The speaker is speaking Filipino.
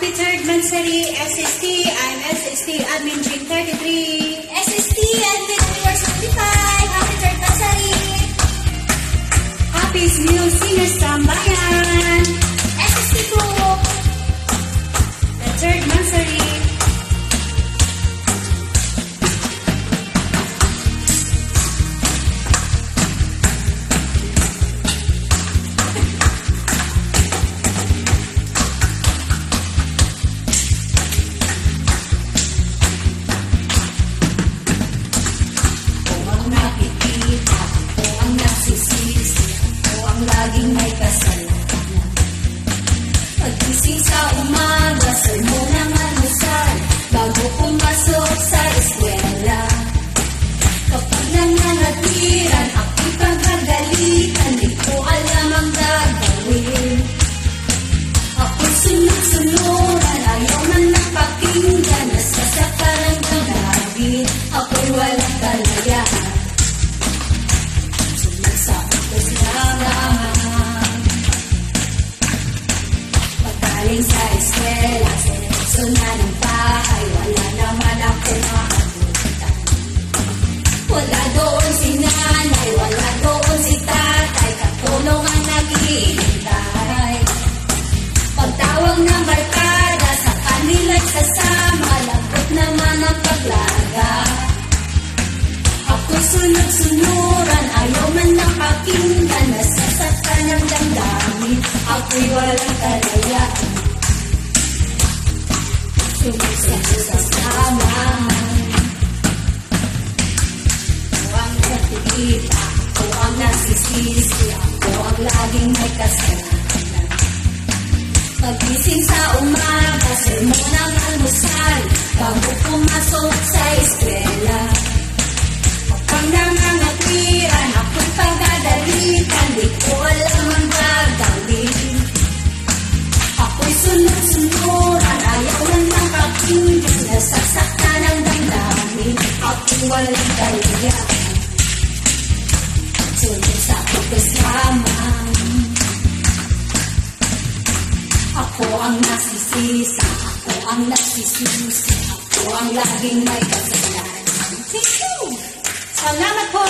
Happy third Mansari SST. I'm SST Admin Jing 33. SST Admin Universe 75. Happy third Mansari. Happy New Singers Tambayan. SST Group. The third Mansari. Laging may kasalanan. Pagkising sa umaga, sermon ng almusal, bago pumasok sa eskwela. Kapag nangangatiran, ako'y pagagalitan, di ko alam ang gagawin. Ako'y sunod-sunuran, ayaw man napakinggan, nasasaktan ang damdamin, ako'y walang kalayaan. Pagdaling sa eskwela, seryoso na ng bahay, wala naman akong maabutan. Wala doon si nanay, wala doon si tatay, katulong ang naghihintay. Pagtawag ng barkada, sa kanila'y sasama, lagot naman ang paglaga. Ako'y sunod-sunuran, ayaw man napakinggan, nasasaktan ang damdamin, ako'y walang kalayaan. Sumusok sa samahan, ako ang nakikita, ako ang nasisisi, ako ang laging may kasalanan. Pagising sa umaga, sermon ng almusal, bago pumasok sa eskwela. Kapag nangangatiran, ako'y pagdadalitan, di ko alam ang gagawin. Ako'y sunod-sunuran, ayaw lang nakakinggan, nasasaktan ang damdamin, ako'y walang kalayaan. Sunod sa pagkas lamang, ako ang nasisisa, ako ang nagsisisi, ako ang laging may kasalanan. Salamat po!